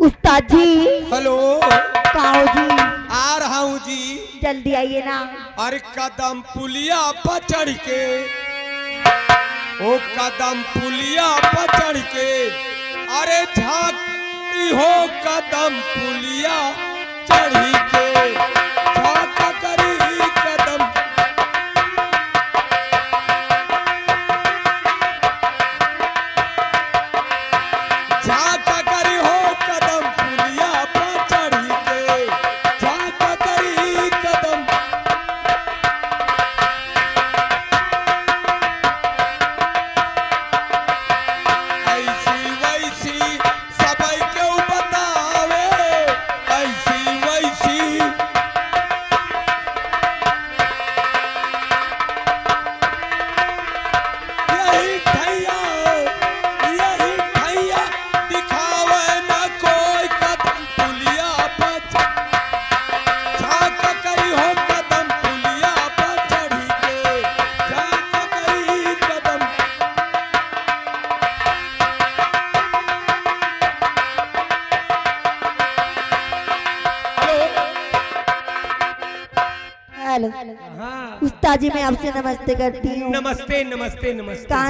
उस्ताद जी। हेलो। कहाँ हो जी? आ रहा हूँ जी। जल्दी आइए ना। अरे कदम पुलिया पर चढ़ के, ओ कदम पुलिया पर चढ़ के, अरे झांकती हो कदम पुलिया चढ़ी के, झांक करी कदम। झांक करी हो कदम पुलिया पर चढ़ी के, झांक करी कदम। ऐसी वैसी सबई क्यों बतावे, ऐसी वैसी यही ठैया दिखावे न कोई कदम पुलिया पर झांक करी हो कदम पुलिया पर चढ़ी के, झांक करी कदम। हेलो। हाँ। उस्ताद जी मैं आपसे नमस्ते करती हूँ। नमस्ते नमस्ते नमस्ते। कहाँ